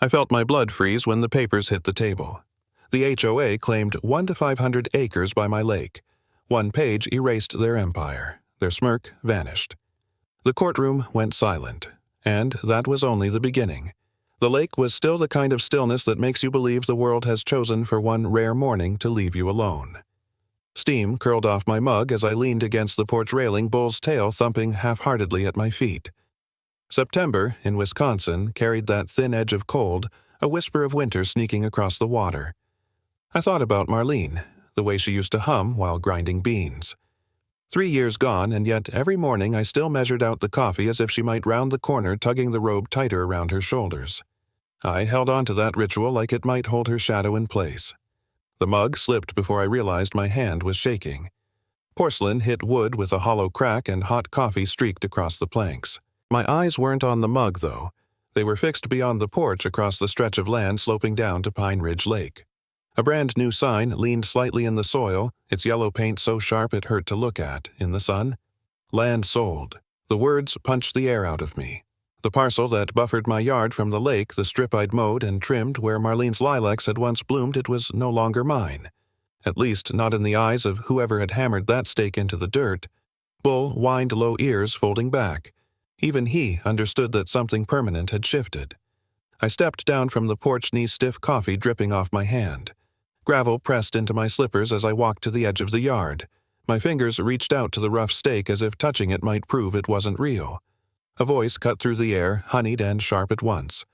I felt my blood freeze when the papers hit the table. The HOA claimed 1 to 500 acres by my lake. One page erased their empire. Their smirk vanished. The courtroom went silent, and that was only the beginning. The lake was still the kind of stillness that makes you believe the world has chosen for one rare morning to leave you alone. Steam curled off my mug as I leaned against the porch railing, Bull's tail thumping half-heartedly at my feet. September, in Wisconsin, carried that thin edge of cold, a whisper of winter sneaking across the water. I thought about Marlene, the way she used to hum while grinding beans. 3 years gone, and yet every morning I still measured out the coffee as if she might round the corner, tugging the robe tighter around her shoulders. I held on to that ritual like it might hold her shadow in place. The mug slipped before I realized my hand was shaking. Porcelain hit wood with a hollow crack, and hot coffee streaked across the planks. My eyes weren't on the mug, though. They were fixed beyond the porch across the stretch of land sloping down to Pine Ridge Lake. A brand-new sign leaned slightly in the soil, its yellow paint so sharp it hurt to look at, in the sun. Land sold. The words punched the air out of me. The parcel that buffered my yard from the lake, the strip I'd mowed and trimmed where Marlene's lilacs had once bloomed, it was no longer mine. At least not in the eyes of whoever had hammered that stake into the dirt. Bull whined low ears folding back. Even he understood that something permanent had shifted. I stepped down from the porch, knee-stiff coffee dripping off my hand. Gravel pressed into my slippers as I walked to the edge of the yard. My fingers reached out to the rough stake as if touching it might prove it wasn't real. A voice cut through the air, honeyed and sharp at once.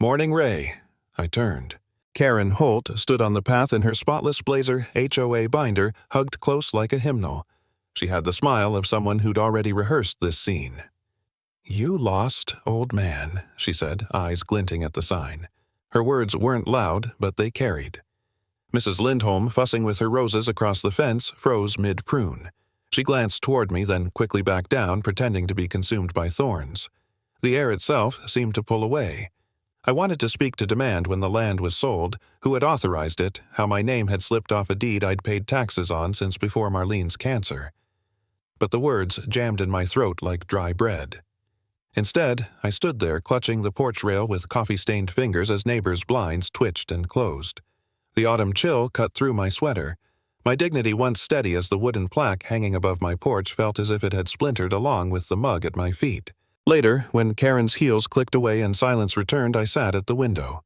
"Morning, Ray." I turned. Karen Holt stood on the path in her spotless blazer HOA binder, hugged close like a hymnal. She had the smile of someone who'd already rehearsed this scene. "You lost, old man," she said, eyes glinting at the sign. Her words weren't loud, but they carried. Mrs. Lindholm, fussing with her roses across the fence, froze mid-prune. She glanced toward me, then quickly back down, pretending to be consumed by thorns. The air itself seemed to pull away. I wanted to speak to demand when the land was sold, who had authorized it, how my name had slipped off a deed I'd paid taxes on since before Marlene's cancer. But the words jammed in my throat like dry bread. Instead, I stood there, clutching the porch rail with coffee-stained fingers as neighbors' blinds twitched and closed. The autumn chill cut through my sweater. My dignity, once steady as the wooden plaque hanging above my porch, felt as if it had splintered along with the mug at my feet. Later, when Karen's heels clicked away and silence returned, I sat at the window.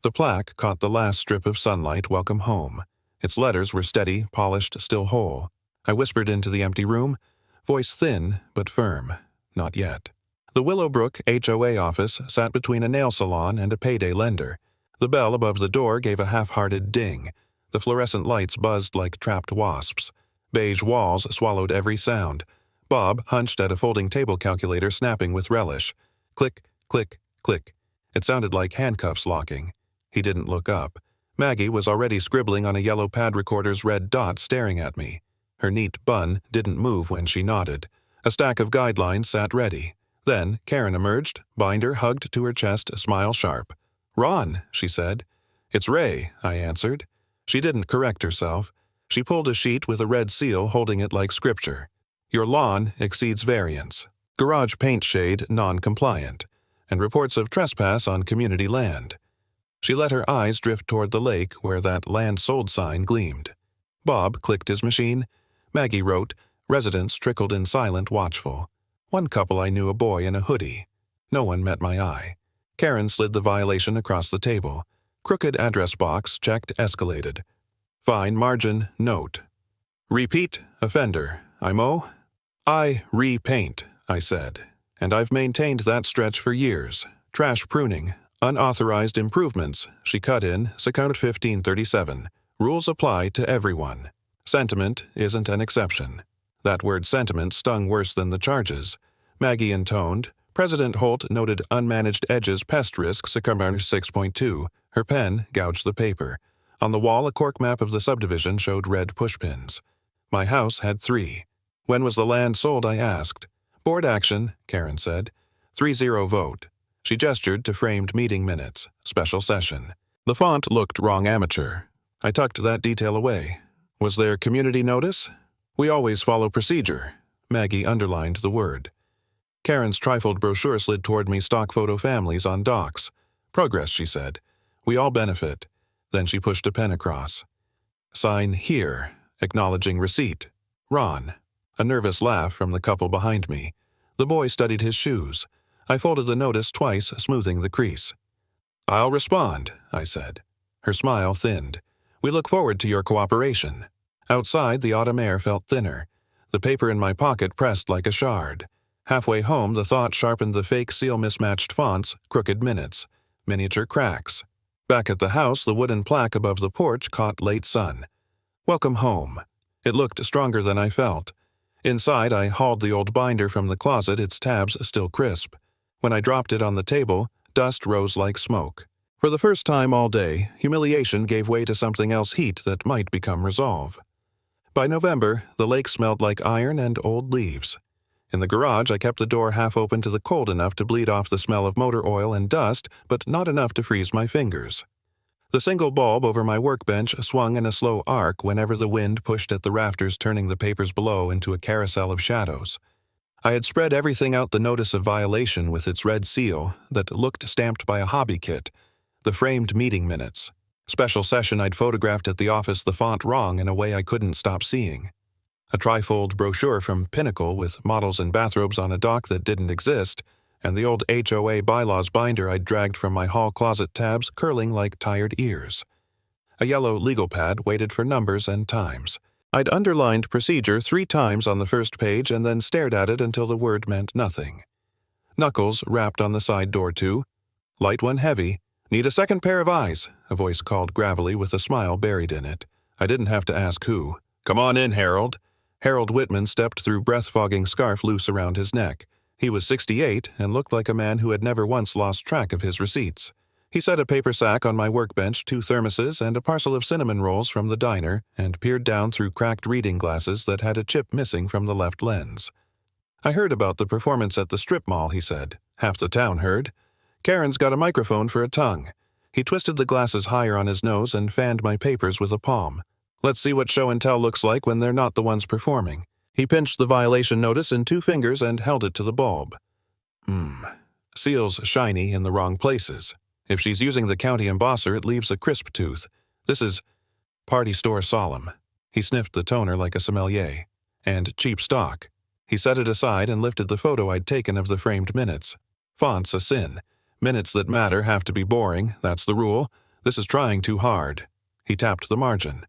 The plaque caught the last strip of sunlight, "Welcome home." Its letters were steady, polished, still whole. I whispered into the empty room, voice thin but firm. Not yet. The Willowbrook HOA office sat between a nail salon and a payday lender. The bell above the door gave a half-hearted ding. The fluorescent lights buzzed like trapped wasps. Beige walls swallowed every sound. Bob hunched at a folding table calculator, snapping with relish. Click, click, click. It sounded like handcuffs locking. He didn't look up. Maggie was already scribbling on a yellow pad recorder's red dot, staring at me. Her neat bun didn't move when she nodded. A stack of guidelines sat ready. Then Karen emerged, binder hugged to her chest, a smile sharp. "Ron," she said. "It's Ray," I answered. She didn't correct herself. She pulled a sheet with a red seal, holding it like scripture. "Your lawn exceeds variance. Garage paint shade non-compliant. And reports of trespass on community land." She let her eyes drift toward the lake where that land sold sign gleamed. Bob clicked his machine. Maggie wrote. Residents trickled in silent, watchful. One couple I knew, a boy in a hoodie. No one met my eye. Karen slid the violation across the table. Crooked address box, checked, escalated. Fine margin, note. "Repeat offender, IMO?" "I repaint," I said. "And I've maintained that stretch for years. Trash pruning, unauthorized improvements," she cut in, Secount 1537. "Rules apply to everyone. Sentiment isn't an exception." That word sentiment stung worse than the charges. Maggie intoned. President Holt noted unmanaged edges pest risk, Secount 6.2. Her pen gouged the paper. On the wall, a cork map of the subdivision showed red pushpins. My house had 3. "When was the land sold?" I asked. "Board action," Karen said. 3-0 vote. She gestured to framed meeting minutes. Special session. The font looked wrong amateur. I tucked that detail away. "Was there community notice?" "We always follow procedure." Maggie underlined the word. Karen's trifold brochure slid toward me, stock photo families on docks. Progress, she said. We all benefit. Then she pushed a pen across. Sign here, acknowledging receipt. Ron. A nervous laugh from the couple behind me. The boy studied his shoes. I folded the notice twice, smoothing the crease. I'll respond, I said. Her smile thinned. We look forward to your cooperation. Outside, the autumn air felt thinner. The paper in my pocket pressed like a shard. Halfway home, the thought sharpened the fake seal mismatched fonts, crooked minutes, miniature cracks. Back at the house, the wooden plaque above the porch caught late sun. Welcome home. It looked stronger than I felt. Inside, I hauled the old binder from the closet, its tabs still crisp. When I dropped it on the table, dust rose like smoke. For the first time all day, humiliation gave way to something else, heat that might become resolve. By November, the lake smelled like iron and old leaves. In the garage, I kept the door half open to the cold enough to bleed off the smell of motor oil and dust, but not enough to freeze my fingers. The single bulb over my workbench swung in a slow arc whenever the wind pushed at the rafters, turning the papers below into a carousel of shadows. I had spread everything out the notice of violation with its red seal that looked stamped by a hobby kit, the framed meeting minutes. Special session I'd photographed at the office, the font wrong in a way I couldn't stop seeing. A trifold brochure from Pinnacle with models in bathrobes on a dock that didn't exist, and the old HOA bylaws binder I'd dragged from my hall closet tabs curling like tired ears. A yellow legal pad waited for numbers and times. I'd underlined procedure 3 times on the first page and then stared at it until the word meant nothing. Knuckles rapped on the side door too. Light one heavy. Need a second pair of eyes, a voice called gravelly with a smile buried in it. I didn't have to ask who. Come on in, Harold. Harold Whitman stepped through breath-fogging scarf loose around his neck. He was 68 and looked like a man who had never once lost track of his receipts. He set a paper sack on my workbench, 2 thermoses, and a parcel of cinnamon rolls from the diner, and peered down through cracked reading glasses that had a chip missing from the left lens. I heard about the performance at the strip mall, he said. Half the town heard. Karen's got a microphone for a tongue. He twisted the glasses higher on his nose and fanned my papers with a palm. Let's see what show and tell looks like when they're not the ones performing. He pinched the violation notice in 2 fingers and held it to the bulb. Seal's shiny in the wrong places. If she's using the county embosser, it leaves a crisp tooth. This is party store solemn. He sniffed the toner like a sommelier. And cheap stock. He set it aside and lifted the photo I'd taken of the framed minutes. Font's a sin. Minutes that matter have to be boring, that's the rule. This is trying too hard. He tapped the margin.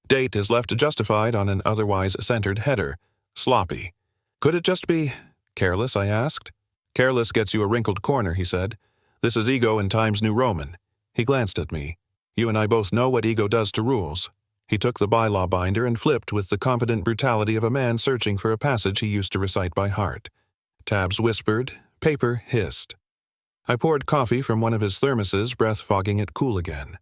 Date is left justified on an otherwise centered header. Sloppy. Could it just be careless, I asked. Careless gets you a wrinkled corner, he said. This is ego in Times New Roman. He glanced at me. You and I both know what ego does to rules. He took the bylaw binder and flipped with the confident brutality of a man searching for a passage he used to recite by heart. Tabs whispered, paper hissed. I poured coffee from one of his thermoses, breath fogging it cool again.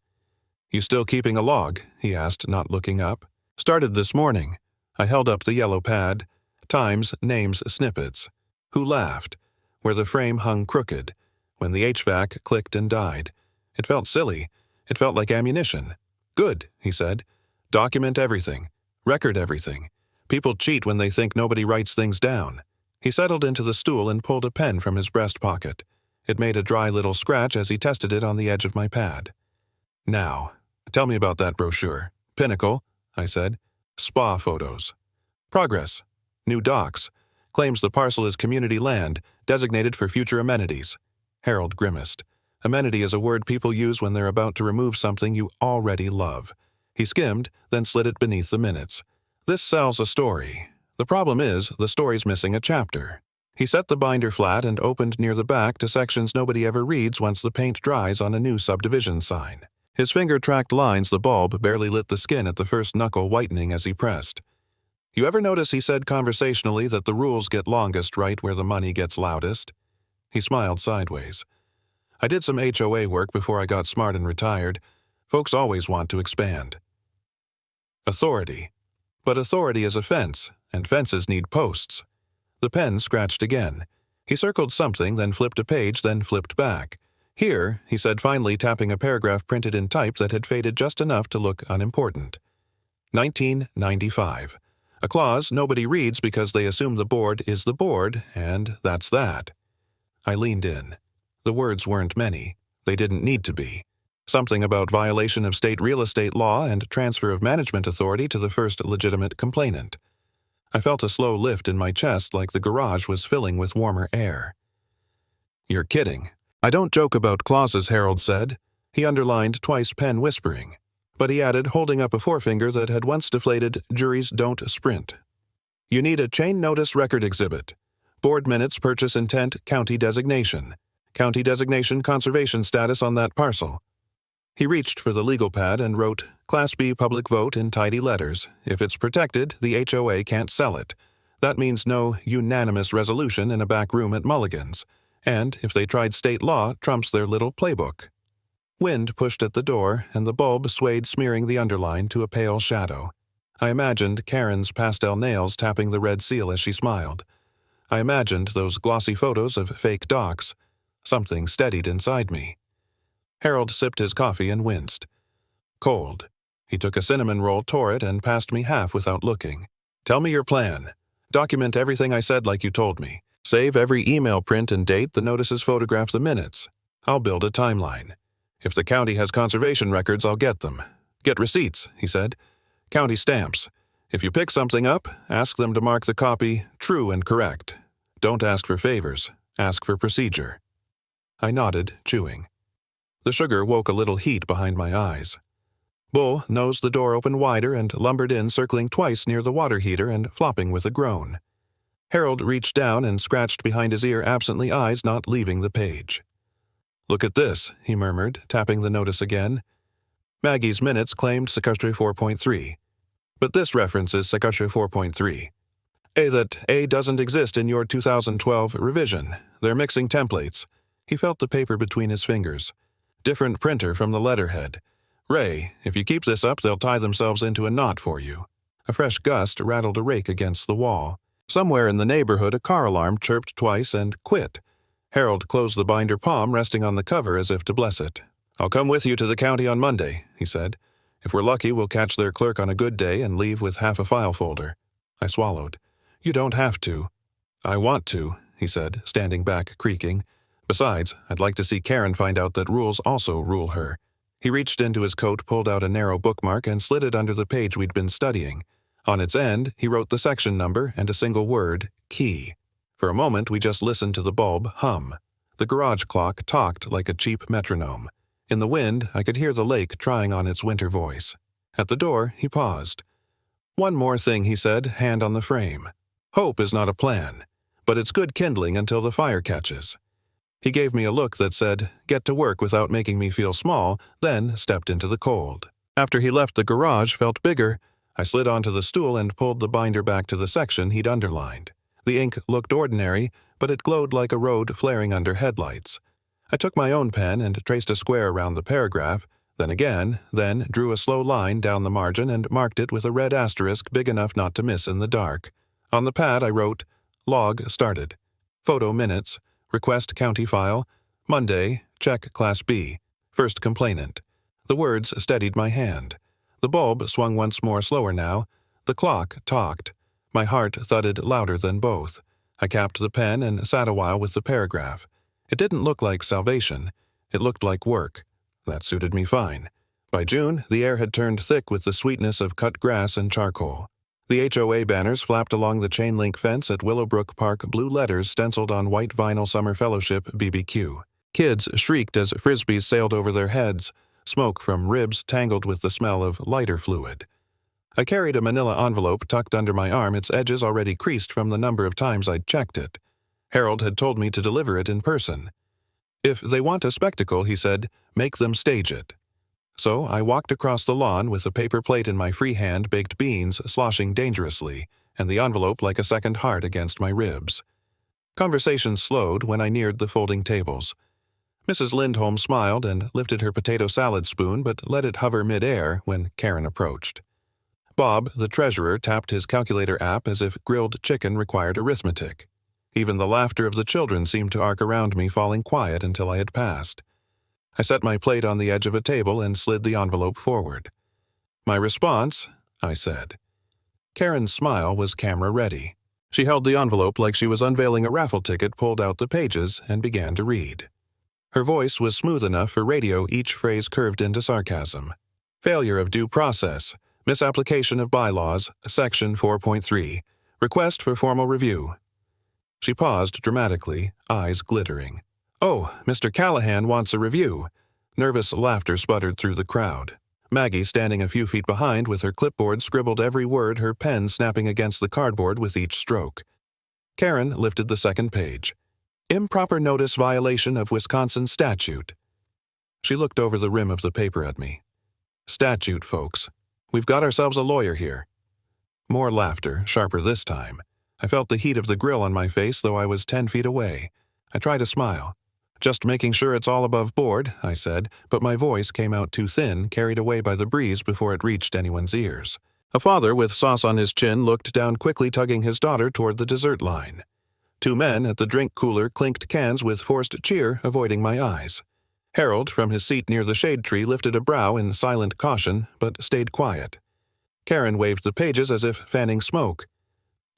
You still keeping a log? He asked, not looking up. Started this morning. I held up the yellow pad. Times, names, snippets. Who laughed? Where the frame hung crooked. When the HVAC clicked and died. It felt silly. It felt like ammunition. Good, he said. Document everything. Record everything. People cheat when they think nobody writes things down. He settled into the stool and pulled a pen from his breast pocket. It made a dry little scratch as he tested it on the edge of my pad. Now, tell me about that brochure. Pinnacle, I said. Spa photos. Progress. New docks. Claims the parcel is community land, designated for future amenities. Harold grimaced. Amenity is a word people use when they're about to remove something you already love. He skimmed, then slid it beneath the minutes. This sells a story. The problem is, the story's missing a chapter. He set the binder flat and opened near the back to sections nobody ever reads once the paint dries on a new subdivision sign. His finger tracked lines the bulb barely lit the skin at the first knuckle whitening as he pressed. You ever notice, he said conversationally, that the rules get longest right where the money gets loudest? He smiled sideways. I did some HOA work before I got smart and retired. Folks always want to expand. Authority. But authority is a fence, and fences need posts. The pen scratched again. He circled something, then flipped a page, then flipped back. Here, he said finally, tapping a paragraph printed in type that had faded just enough to look unimportant. 1995. A clause nobody reads because they assume the board is the board, and that's that. I leaned in. The words weren't many. They didn't need to be. Something about violation of state real estate law and transfer of management authority to the first legitimate complainant. I felt a slow lift in my chest like the garage was filling with warmer air. "You're kidding. I don't joke about clauses," Harold said. He underlined twice, pen whispering. But he added, holding up a forefinger that had once deflated, "Juries don't sprint. You need a chain notice record exhibit. Board minutes, purchase intent, county designation. County designation conservation status on that parcel." He reached for the legal pad and wrote, "Class B public vote" in tidy letters. If it's protected, the HOA can't sell it. That means no unanimous resolution in a back room at Mulligan's. And if they tried state law, trumps their little playbook. Wind pushed at the door, and the bulb swayed, smearing the underline to a pale shadow. I imagined Karen's pastel nails tapping the red seal as she smiled. I imagined those glossy photos of fake docs. Something steadied inside me. Harold sipped his coffee and winced. Cold. He took a cinnamon roll, tore it, and passed me half without looking. "Tell me your plan. Document everything I said like you told me. Save every email, print and date the notices, photograph the minutes. I'll build a timeline. If the county has conservation records, I'll get them. Get receipts," he said. "County stamps. If you pick something up, ask them to mark the copy true and correct. Don't ask for favors. Ask for procedure." I nodded, chewing. The sugar woke a little heat behind my eyes. Bull nosed the door open wider and lumbered in, circling twice near the water heater and flopping with a groan. Harold reached down and scratched behind his ear absently, eyes not leaving the page. "Look at this," he murmured, tapping the notice again. Maggie's minutes claimed Secretary 4.3. But this references Secretary 4.3. That A doesn't exist in your 2012 revision. They're mixing templates. He felt the paper between his fingers. Different printer from the letterhead. "Ray, if you keep this up, they'll tie themselves into a knot for you." A fresh gust rattled a rake against the wall. Somewhere in the neighborhood, a car alarm chirped twice and quit. Harold closed the binder, palm resting on the cover as if to bless it. "I'll come with you to the county on Monday," he said. "If we're lucky, we'll catch their clerk on a good day and leave with half a file folder." I swallowed. "You don't have to." "I want to," he said, standing back, creaking. "Besides, I'd like to see Karen find out that rules also rule her." He reached into his coat, pulled out a narrow bookmark, and slid it under the page we'd been studying. On its end, he wrote the section number and a single word, "key." For a moment, we just listened to the bulb hum. The garage clock talked like a cheap metronome. In the wind, I could hear the lake trying on its winter voice. At the door, he paused. "One more thing," he said, hand on the frame. "Hope is not a plan, but it's good kindling until the fire catches." He gave me a look that said, "Get to work," without making me feel small, then stepped into the cold. After he left, the garage felt bigger. I slid onto the stool and pulled the binder back to the section he'd underlined. The ink looked ordinary, but it glowed like a road flaring under headlights. I took my own pen and traced a square around the paragraph, then again, then drew a slow line down the margin and marked it with a red asterisk big enough not to miss in the dark. On the pad I wrote, "Log started. Photo minutes. Request county file. Monday, check Class B. First complainant." The words steadied my hand. The bulb swung once more, slower now. The clock talked. My heart thudded louder than both. I capped the pen and sat a while with the paragraph. It didn't look like salvation. It looked like work. That suited me fine. By June, the air had turned thick with the sweetness of cut grass and charcoal. The HOA banners flapped along the chain-link fence at Willowbrook Park, blue letters stenciled on white vinyl Summer Fellowship BBQ. Kids shrieked as frisbees sailed over their heads. Smoke from ribs tangled with the smell of lighter fluid. I carried a manila envelope tucked under my arm, its edges already creased from the number of times I'd checked it. Harold had told me to deliver it in person. "If they want a spectacle," he said, "make them stage it." So I walked across the lawn with a paper plate in my free hand, baked beans sloshing dangerously, and the envelope like a second heart against my ribs. Conversation slowed when I neared the folding tables. Mrs. Lindholm smiled and lifted her potato salad spoon, but let it hover mid-air when Karen approached. Bob, the treasurer, tapped his calculator app as if grilled chicken required arithmetic. Even the laughter of the children seemed to arc around me, falling quiet until I had passed. I set my plate on the edge of a table and slid the envelope forward. "My response," I said. Karen's smile was camera-ready. She held the envelope like she was unveiling a raffle ticket, pulled out the pages, and began to read. Her voice was smooth enough for radio, each phrase curved into sarcasm. Failure of due process. Misapplication of bylaws. Section 4.3. Request for formal review. She paused dramatically, eyes glittering. "Oh, Mr. Callahan wants a review." Nervous laughter sputtered through the crowd. Maggie, standing a few feet behind with her clipboard, scribbled every word, her pen snapping against the cardboard with each stroke. Karen lifted the second page. "Improper notice violation of Wisconsin statute." She looked over the rim of the paper at me. "Statute, folks. We've got ourselves a lawyer here." More laughter, sharper this time. I felt the heat of the grill on my face, though I was 10 feet away. I tried to smile. "Just making sure it's all above board," I said, but my voice came out too thin, carried away by the breeze before it reached anyone's ears. A father with sauce on his chin looked down quickly, tugging his daughter toward the dessert line. Two men at the drink cooler clinked cans with forced cheer, avoiding my eyes. Harold, from his seat near the shade tree, lifted a brow in silent caution, but stayed quiet. Karen waved the pages as if fanning smoke.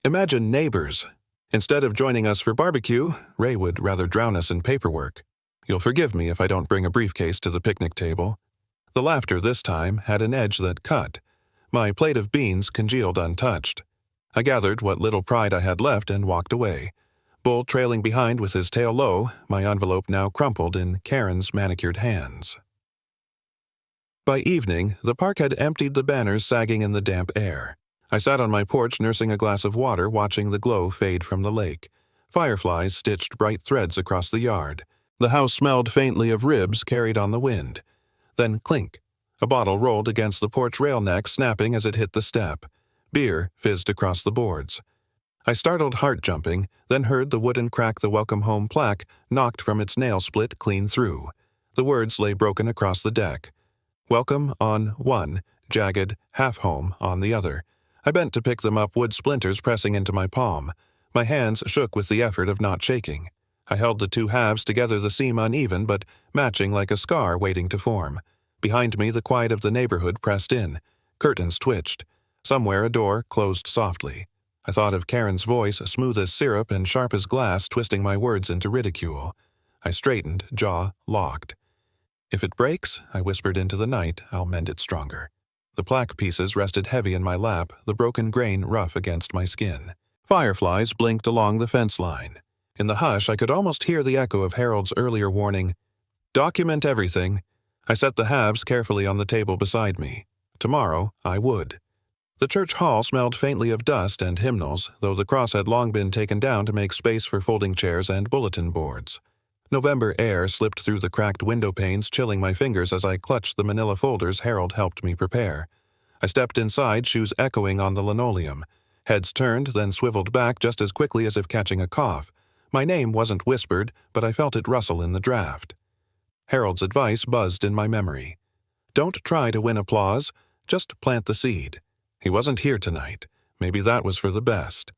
Imagine neighbors. Instead of joining us for barbecue, Ray would rather drown us in paperwork. You'll forgive me if I don't bring a briefcase to the picnic table. The laughter this time had an edge that cut. My plate of beans congealed untouched. I gathered what little pride I had left and walked away. Bull trailing behind with his tail low, my envelope now crumpled in Karen's manicured hands. By evening, the park had emptied, the banners sagging in the damp air. I sat on my porch nursing a glass of water, watching the glow fade from the lake. Fireflies stitched bright threads across the yard. The house smelled faintly of ribs carried on the wind. Then clink. A bottle rolled against the porch rail neck, snapping as it hit the step. Beer fizzed across the boards. I startled, heart jumping, then heard the wooden crack the Welcome Home plaque knocked from its nail split clean through. The words lay broken across the deck. Welcome on one, jagged, half home on the other. I bent to pick them up, wood splinters pressing into my palm. My hands shook with the effort of not shaking. I held the two halves together, the seam uneven but matching, like a scar waiting to form. Behind me, the quiet of the neighborhood pressed in. Curtains twitched. Somewhere a door closed softly. I thought of Karen's voice, smooth as syrup and sharp as glass, twisting my words into ridicule. I straightened, jaw locked. "If it breaks," I whispered into the night, "I'll mend it stronger." The plaque pieces rested heavy in my lap, the broken grain rough against my skin. Fireflies blinked along the fence line. In the hush, I could almost hear the echo of Harold's earlier warning. "Document everything." I set the halves carefully on the table beside me. Tomorrow, I would. The church hall smelled faintly of dust and hymnals, though the cross had long been taken down to make space for folding chairs and bulletin boards. November air slipped through the cracked window panes, chilling my fingers as I clutched the manila folders Harold helped me prepare. I stepped inside, shoes echoing on the linoleum. Heads turned, then swiveled back just as quickly as if catching a cough. My name wasn't whispered, but I felt it rustle in the draft. Harold's advice buzzed in my memory. Don't try to win applause, just plant the seed. He wasn't here tonight. Maybe that was for the best.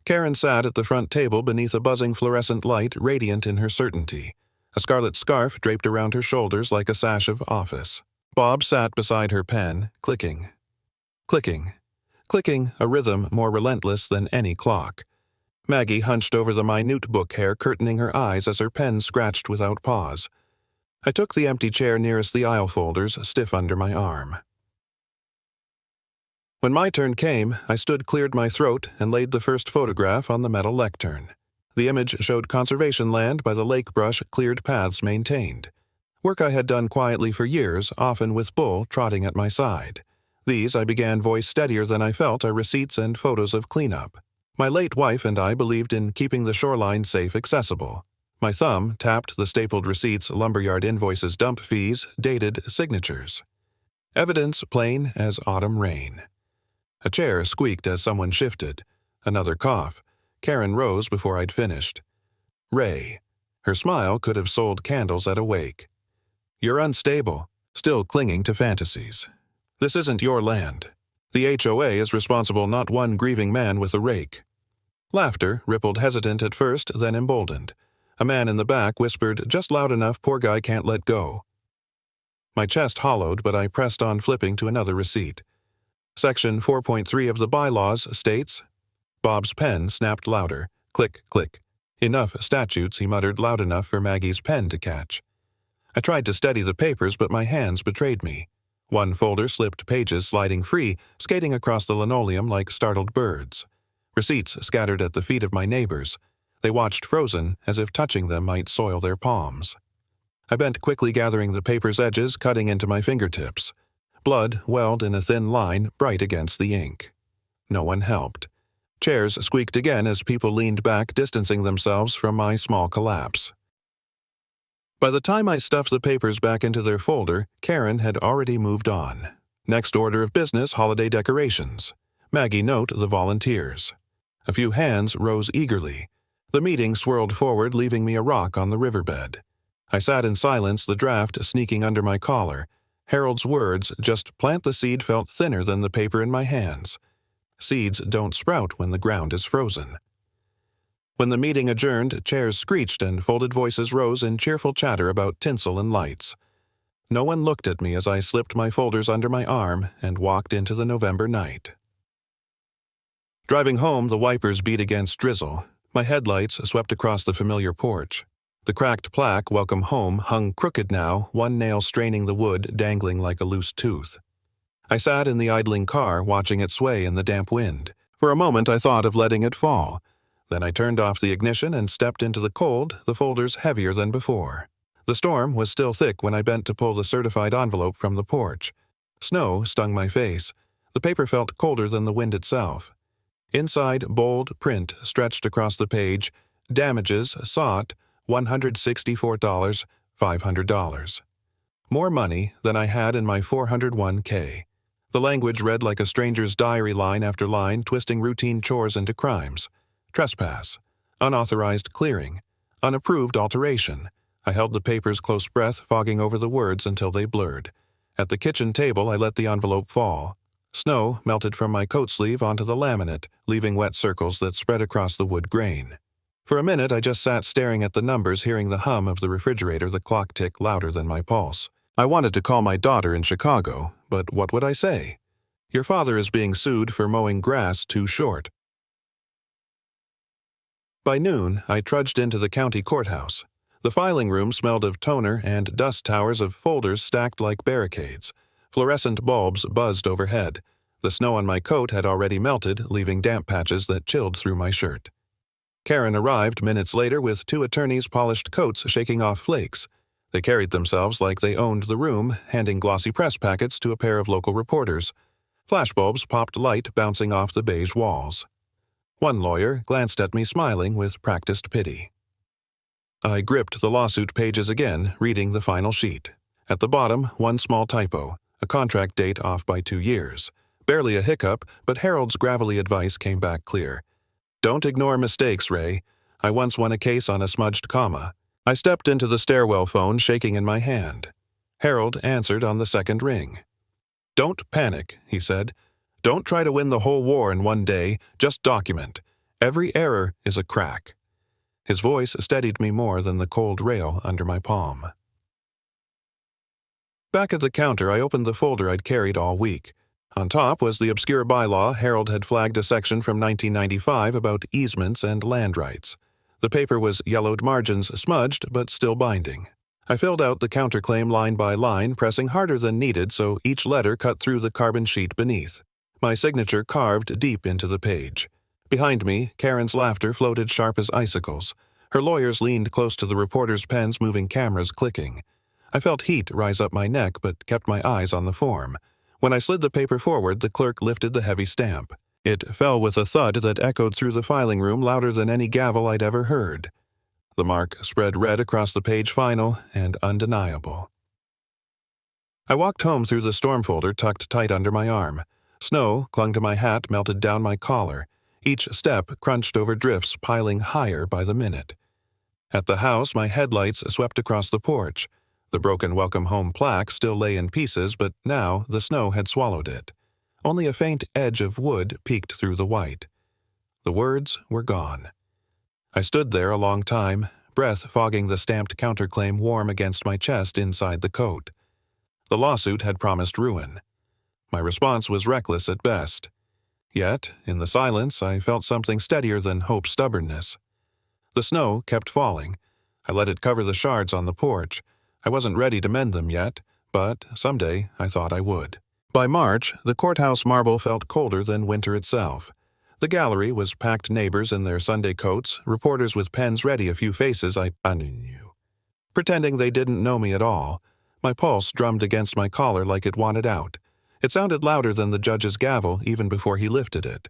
Karen sat at the front table beneath a buzzing fluorescent light, radiant in her certainty. A scarlet scarf draped around her shoulders like a sash of office. Bob sat beside her pen, clicking. Clicking. Clicking, a rhythm more relentless than any clock. Maggie hunched over the minute book hair, curtaining her eyes as her pen scratched without pause. I took the empty chair nearest the aisle folders, stiff under my arm. When my turn came, I cleared my throat, and laid the first photograph on the metal lectern. The image showed conservation land by the lake brush, cleared paths maintained. Work I had done quietly for years, often with Bull trotting at my side. These, I began, voice steadier than I felt, are receipts and photos of cleanup. My late wife and I believed in keeping the shoreline safe accessible. My thumb tapped the stapled receipts, lumberyard invoices, dump fees, dated signatures. Evidence plain as autumn rain. A chair squeaked as someone shifted. Another cough. Karen rose before I'd finished. Ray. Her smile could have sold candles at a wake. You're unstable, still clinging to fantasies. This isn't your land. The HOA is responsible, not one grieving man with a rake. Laughter rippled, hesitant at first, then emboldened. A man in the back whispered, just loud enough, poor guy can't let go. My chest hollowed, but I pressed on, flipping to another receipt. Section 4.3 of the bylaws states, Bob's pen snapped louder. Click, click. Enough statutes, he muttered, loud enough for Maggie's pen to catch. I tried to steady the papers, but my hands betrayed me. One folder slipped, pages sliding free, skating across the linoleum like startled birds. Receipts scattered at the feet of my neighbors. They watched frozen, as if touching them might soil their palms. I bent quickly, gathering the paper's edges, cutting into my fingertips. Blood welled in a thin line, bright against the ink. No one helped. Chairs squeaked again as people leaned back, distancing themselves from my small collapse. By the time I stuffed the papers back into their folder, Karen had already moved on. Next order of business, holiday decorations. Maggie note the volunteers. A few hands rose eagerly. The meeting swirled forward, leaving me a rock on the riverbed. I sat in silence, the draft sneaking under my collar. Harold's words, "Just plant the seed," felt thinner than the paper in my hands. Seeds don't sprout when the ground is frozen. When the meeting adjourned, chairs screeched and folded voices rose in cheerful chatter about tinsel and lights. No one looked at me as I slipped my folders under my arm and walked into the November night. Driving home, the wipers beat against drizzle. My headlights swept across the familiar porch. The cracked plaque, "Welcome Home," hung crooked now, one nail straining the wood, dangling like a loose tooth. I sat in the idling car, watching it sway in the damp wind. For a moment I thought of letting it fall. Then I turned off the ignition and stepped into the cold, the folders heavier than before. The storm was still thick when I bent to pull the certified envelope from the porch. Snow stung my face. The paper felt colder than the wind itself. Inside, bold print stretched across the page, "Damages sought, $164, $500. More money than I had in my 401k. The language read like a stranger's diary, line after line, twisting routine chores into crimes. Trespass, unauthorized clearing, unapproved alteration. I held the paper's close breath, fogging over the words until they blurred. At the kitchen table, I let the envelope fall. Snow melted from my coat sleeve onto the laminate, leaving wet circles that spread across the wood grain. For a minute, I just sat staring at the numbers, hearing the hum of the refrigerator, the clock tick louder than my pulse. I wanted to call my daughter in Chicago, but what would I say? "Your father is being sued for mowing grass too short." By noon, I trudged into the county courthouse. The filing room smelled of toner and dust towers of folders stacked like barricades. Fluorescent bulbs buzzed overhead. The snow on my coat had already melted, leaving damp patches that chilled through my shirt. Karen arrived minutes later with two attorneys' polished coats shaking off flakes. They carried themselves like they owned the room, handing glossy press packets to a pair of local reporters. Flashbulbs popped light, bouncing off the beige walls. One lawyer glanced at me, smiling with practiced pity. I gripped the lawsuit pages again, reading the final sheet. At the bottom, one small typo, a contract date off by 2 years. Barely a hiccup, but Harold's gravelly advice came back clear. "Don't ignore mistakes, Ray. I once won a case on a smudged comma." I stepped into the stairwell phone, shaking in my hand. Harold answered on the second ring. "Don't panic," he said. "Don't try to win the whole war in one day, just document. Every error is a crack." His voice steadied me more than the cold rail under my palm. Back at the counter, I opened the folder I'd carried all week. On top was the obscure bylaw. Harold had flagged a section from 1995 about easements and land rights. The paper was yellowed margins, smudged, but still binding. I filled out the counterclaim line by line, pressing harder than needed so each letter cut through the carbon sheet beneath. My signature carved deep into the page. Behind me, Karen's laughter floated sharp as icicles. Her lawyers leaned close to the reporters' pens, moving cameras clicking. I felt heat rise up my neck, but kept my eyes on the form. When I slid the paper forward, the clerk lifted the heavy stamp. It fell with a thud that echoed through the filing room, louder than any gavel I'd ever heard. The mark spread red across the page, final and undeniable. I walked home through the storm folder tucked tight under my arm. Snow clung to my hat, melted down my collar. Each step crunched over drifts, piling higher by the minute. At the house, my headlights swept across the porch. The broken Welcome Home plaque still lay in pieces, but now the snow had swallowed it. Only a faint edge of wood peeked through the white. The words were gone. I stood there a long time, breath fogging the stamped counterclaim warm against my chest inside the coat. The lawsuit had promised ruin. My response was reckless at best. Yet, in the silence, I felt something steadier than hope's stubbornness. The snow kept falling. I let it cover the shards on the porch. I wasn't ready to mend them yet, but someday I thought I would. By March, the courthouse marble felt colder than winter itself. The gallery was packed neighbors in their Sunday coats, reporters with pens ready, a few faces I knew. Pretending they didn't know me at all. My pulse drummed against my collar like it wanted out. It sounded louder than the judge's gavel even before he lifted it.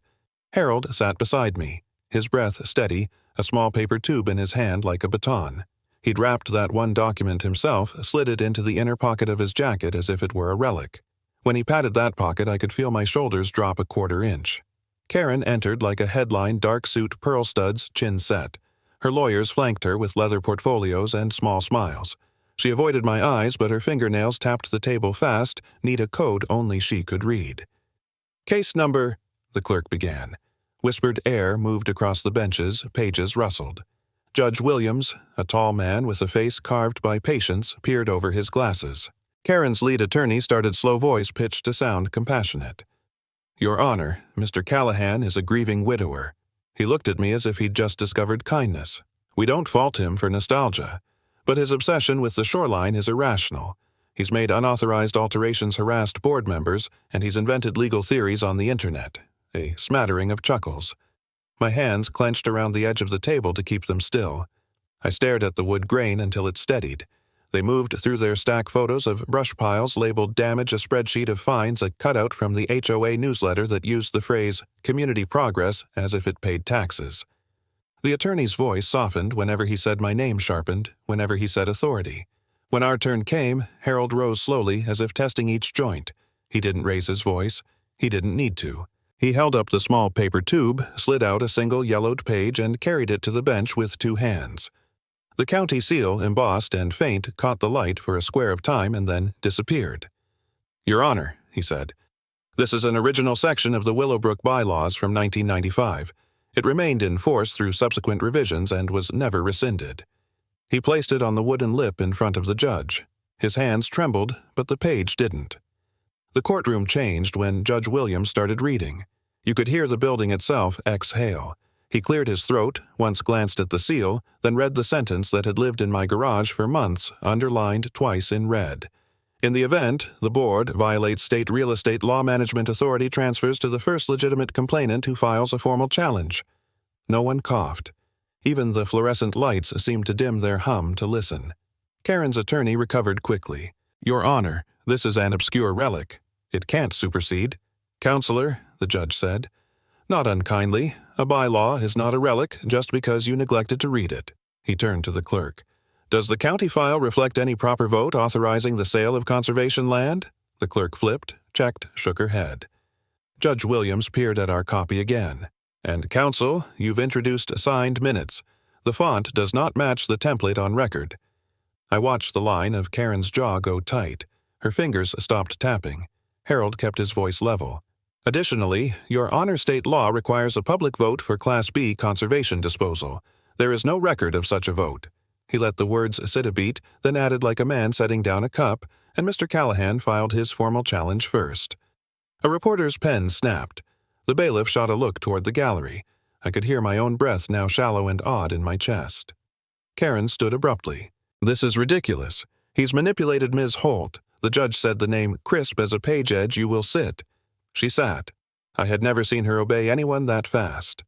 Harold sat beside me, his breath steady, a small paper tube in his hand like a baton. He'd wrapped that one document himself, slid it into the inner pocket of his jacket as if it were a relic. When he patted that pocket, I could feel my shoulders drop a quarter inch. Karen entered like a headline dark suit, pearl studs, chin set. Her lawyers flanked her with leather portfolios and small smiles. She avoided my eyes, but her fingernails tapped the table fast, neat a code only she could read. "Case number," the clerk began. Whispered air moved across the benches, pages rustled. Judge Williams, a tall man with a face carved by patience, peered over his glasses. Karen's lead attorney started slow voice pitched to sound compassionate. "Your Honor, Mr. Callahan is a grieving widower." He looked at me as if he'd just discovered kindness. "We don't fault him for nostalgia, but his obsession with the shoreline is irrational. He's made unauthorized alterations, harassed board members, and he's invented legal theories on the internet." A smattering of chuckles. My hands clenched around the edge of the table to keep them still. I stared at the wood grain until it steadied. They moved through their stack photos of brush piles labeled damage, a spreadsheet of fines, a cutout from the HOA newsletter that used the phrase community progress as if it paid taxes. The attorney's voice softened whenever he said my name, sharpened whenever he said authority. When our turn came, Harold rose slowly as if testing each joint. He didn't raise his voice. He didn't need to. He held up the small paper tube, slid out a single yellowed page, and carried it to the bench with 2 hands. The county seal, embossed and faint, caught the light for a square of time and then disappeared. "Your Honor," he said, "this is an original section of the Willowbrook bylaws from 1995. It remained in force through subsequent revisions and was never rescinded." He placed it on the wooden lip in front of the judge. His hands trembled, but the page didn't. The courtroom changed when Judge Williams started reading. You could hear the building itself exhale. He cleared his throat, once glanced at the seal, then read the sentence that had lived in my garage for months, underlined twice in red. "In the event the board violates state real estate law, management authority transfers to the first legitimate complainant who files a formal challenge." No one coughed. Even the fluorescent lights seemed to dim their hum to listen. Karen's attorney recovered quickly. "Your Honor, this is an obscure relic. It can't supersede." "Counselor," the judge said, "not unkindly, a bylaw is not a relic just because you neglected to read it." He turned to the clerk. "Does the county file reflect any proper vote authorizing the sale of conservation land?" The clerk flipped, checked, shook her head. Judge Williams peered at our copy again. "And counsel, you've introduced signed minutes. The font does not match the template on record." I watched the line of Karen's jaw go tight. Her fingers stopped tapping. Harold kept his voice level. "Additionally, Your Honor, state law requires a public vote for Class B conservation disposal. There is no record of such a vote." He let the words sit a beat, then added like a man setting down a cup, and Mr. Callahan filed his formal challenge first. A reporter's pen snapped. The bailiff shot a look toward the gallery. I could hear my own breath now shallow and odd in my chest. Karen stood abruptly. "This is ridiculous. He's manipulated Ms. Holt. The judge said the name crisp as a page edge, you will sit." She sat. I had never seen her obey anyone that fast.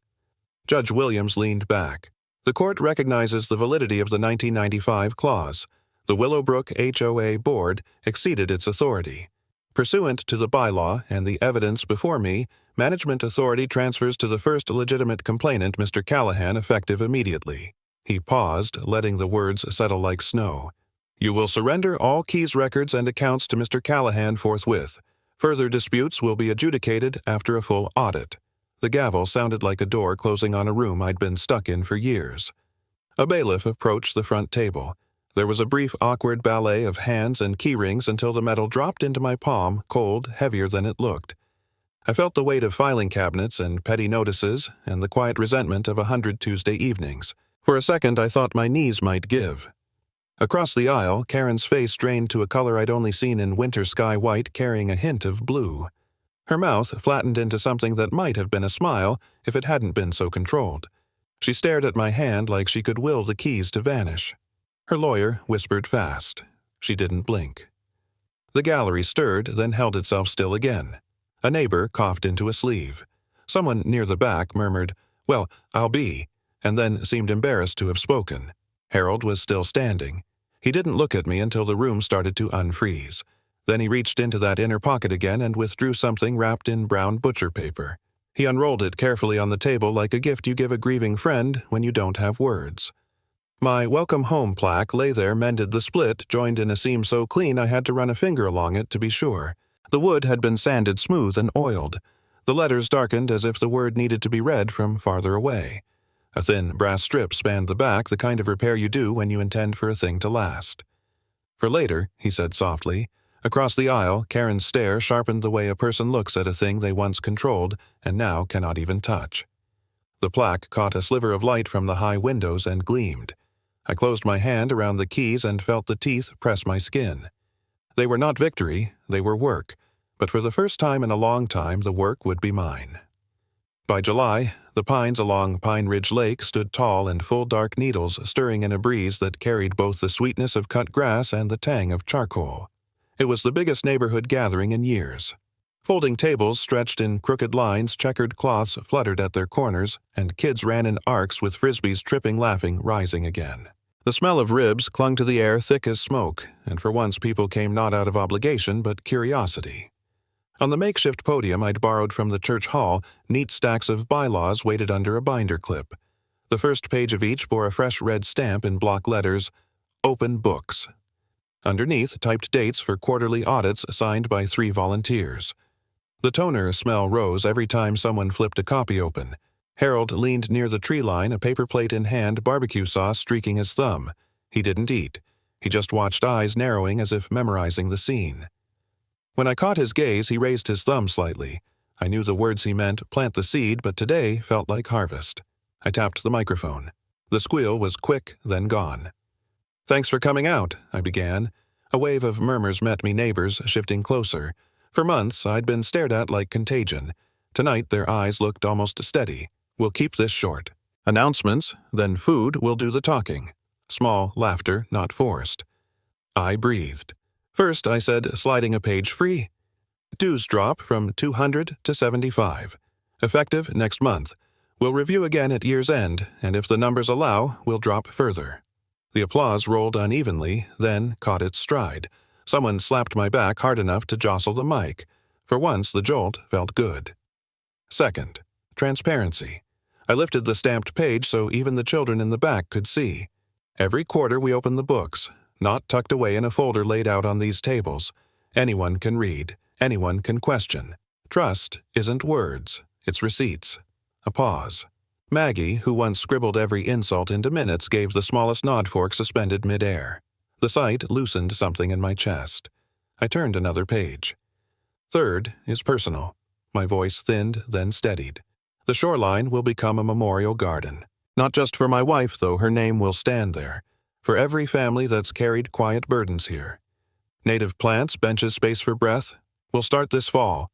Judge Williams leaned back. "The court recognizes the validity of the 1995 clause. The Willowbrook HOA board exceeded its authority. Pursuant to the bylaw and the evidence before me, management authority transfers to the first legitimate complainant, Mr. Callahan, effective immediately." He paused, letting the words settle like snow. "You will surrender all keys, records, and accounts to Mr. Callahan forthwith. Further disputes will be adjudicated after a full audit." The gavel sounded like a door closing on a room I'd been stuck in for years. A bailiff approached the front table. There was a brief, awkward ballet of hands and key rings until the metal dropped into my palm, cold, heavier than it looked. I felt the weight of filing cabinets and petty notices and the quiet resentment of 100 Tuesday evenings. For a second, I thought my knees might give. Across the aisle, Karen's face drained to a color I'd only seen in winter sky white, carrying a hint of blue. Her mouth flattened into something that might have been a smile if it hadn't been so controlled. She stared at my hand like she could will the keys to vanish. Her lawyer whispered fast. She didn't blink. The gallery stirred, then held itself still again. A neighbor coughed into a sleeve. Someone near the back murmured, "Well, I'll be," and then seemed embarrassed to have spoken. Harold was still standing. He didn't look at me until the room started to unfreeze. Then he reached into that inner pocket again and withdrew something wrapped in brown butcher paper. He unrolled it carefully on the table like a gift you give a grieving friend when you don't have words. My welcome home plaque lay there mended the split, joined in a seam so clean I had to run a finger along it to be sure. The wood had been sanded smooth and oiled. The letters darkened as if the word needed to be read from farther away. A thin brass strip spanned the back, the kind of repair you do when you intend for a thing to last. "For later," he said softly. Across the aisle, Karen's stare sharpened the way a person looks at a thing they once controlled and now cannot even touch. The plaque caught a sliver of light from the high windows and gleamed. I closed my hand around the keys and felt the teeth press my skin. They were not victory, they were work, but for the first time in a long time the work would be mine. By July, the pines along Pine Ridge Lake stood tall and full dark needles stirring in a breeze that carried both the sweetness of cut grass and the tang of charcoal. It was the biggest neighborhood gathering in years. Folding tables stretched in crooked lines, checkered cloths fluttered at their corners, and kids ran in arcs with frisbees tripping, laughing, rising again. The smell of ribs clung to the air thick as smoke, and for once people came not out of obligation but curiosity. On the makeshift podium I'd borrowed from the church hall, neat stacks of bylaws weighted under a binder clip. The first page of each bore a fresh red stamp in block letters, "Open Books." Underneath, typed dates for quarterly audits signed by 3 volunteers. The toner smell rose every time someone flipped a copy open. Harold leaned near the tree line, a paper plate in hand, barbecue sauce streaking his thumb. He didn't eat. He just watched, eyes narrowing as if memorizing the scene. When I caught his gaze, he raised his thumb slightly. I knew the words he meant, plant the seed, but today felt like harvest. I tapped the microphone. The squeal was quick, then gone. "Thanks for coming out," I began. A wave of murmurs met me, neighbors shifting closer. For months, I'd been stared at like contagion. Tonight, their eyes looked almost steady. "We'll keep this short. Announcements, then food will do the talking." Small laughter, not forced. I breathed. First, I said, sliding a page free. "Dues drop from 200 to 75. Effective next month. We'll review again at year's end, and if the numbers allow, we'll drop further." The applause rolled unevenly, then caught its stride. Someone slapped my back hard enough to jostle the mic. For once, the jolt felt good. Second, transparency. I lifted the stamped page so even the children in the back could see. Every quarter we open the books, not tucked away in a folder laid out on these tables. Anyone can read. Anyone can question. Trust isn't words. It's receipts. A pause. Maggie, who once scribbled every insult into minutes, gave the smallest nod fork suspended mid-air. The sight loosened something in my chest. I turned another page. Third is personal. My voice thinned, then steadied. The shoreline will become a memorial garden. Not just for my wife, though, her name will stand there. For every family that's carried quiet burdens here. Native plants, benches, space for breath. We'll start this fall.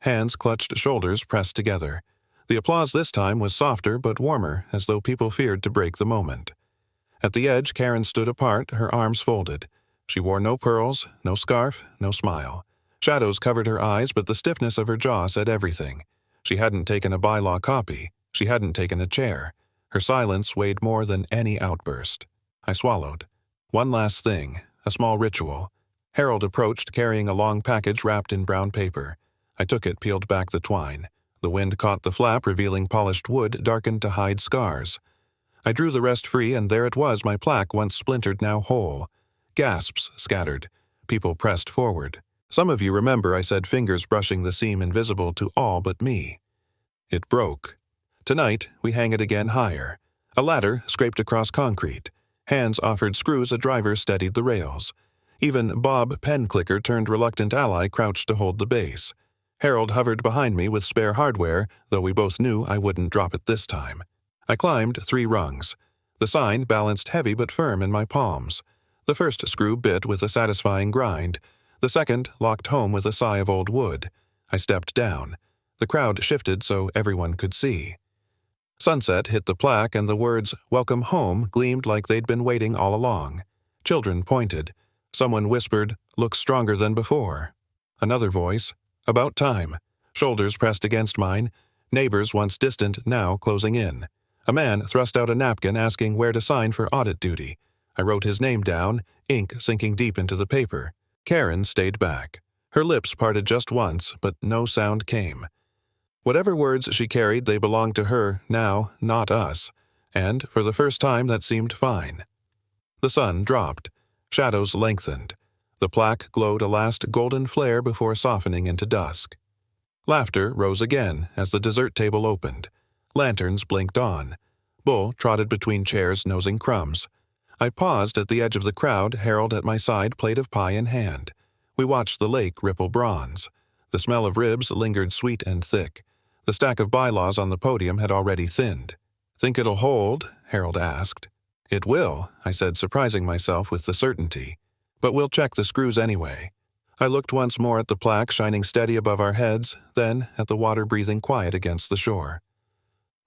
Hands clutched shoulders pressed together. The applause this time was softer but warmer, as though people feared to break the moment. At the edge, Karen stood apart, her arms folded. She wore no pearls, no scarf, no smile. Shadows covered her eyes, but the stiffness of her jaw said everything. She hadn't taken a bylaw copy. She hadn't taken a chair. Her silence weighed more than any outburst. I swallowed. One last thing, a small ritual. Harold approached, carrying a long package wrapped in brown paper. I took it, peeled back the twine. The wind caught the flap, revealing polished wood darkened to hide scars. I drew the rest free, and there it was, my plaque, once splintered, now whole. Gasps scattered. People pressed forward. "Some of you remember," I said, fingers brushing the seam invisible to all but me. It broke. Tonight, we hang it again higher. A ladder scraped across concrete. Hands offered screws, a driver steadied the rails. Even Bob Pen-Clicker, turned reluctant ally, crouched to hold the base. Harold hovered behind me with spare hardware, though we both knew I wouldn't drop it this time. I climbed 3 rungs. The sign balanced heavy but firm in my palms. The first screw bit with a satisfying grind. The second locked home with a sigh of old wood. I stepped down. The crowd shifted so everyone could see. Sunset hit the plaque, and the words, "Welcome Home," gleamed like they'd been waiting all along. Children pointed. Someone whispered, "Looks stronger than before." Another voice, "About time." Shoulders pressed against mine. Neighbors once distant, now closing in. A man thrust out a napkin asking where to sign for audit duty. I wrote his name down, ink sinking deep into the paper. Karen stayed back. Her lips parted just once, but no sound came. Whatever words she carried, they belonged to her, now, not us. And, for the first time, that seemed fine. The sun dropped. Shadows lengthened. The plaque glowed a last golden flare before softening into dusk. Laughter rose again as the dessert table opened. Lanterns blinked on. Bull trotted between chairs, nosing crumbs. I paused at the edge of the crowd, Harold at my side, plate of pie in hand. We watched the lake ripple bronze. The smell of ribs lingered sweet and thick. The stack of bylaws on the podium had already thinned. "Think it'll hold?" Harold asked. "It will," I said, surprising myself with the certainty. "But we'll check the screws anyway." I looked once more at the plaque shining steady above our heads, then at the water breathing quiet against the shore.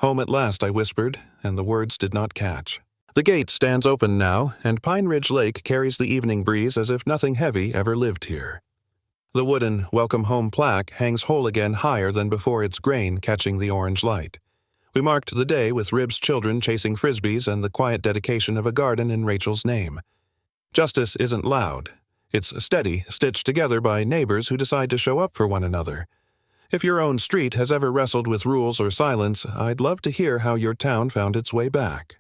"Home at last," I whispered, and the words did not catch. The gate stands open now, and Pine Ridge Lake carries the evening breeze as if nothing heavy ever lived here. The wooden "Welcome Home" plaque hangs whole again higher than before, its grain catching the orange light. We marked the day with Rib's children chasing frisbees and the quiet dedication of a garden in Rachel's name. Justice isn't loud. It's steady, stitched together by neighbors who decide to show up for one another. If your own street has ever wrestled with rules or silence, I'd love to hear how your town found its way back.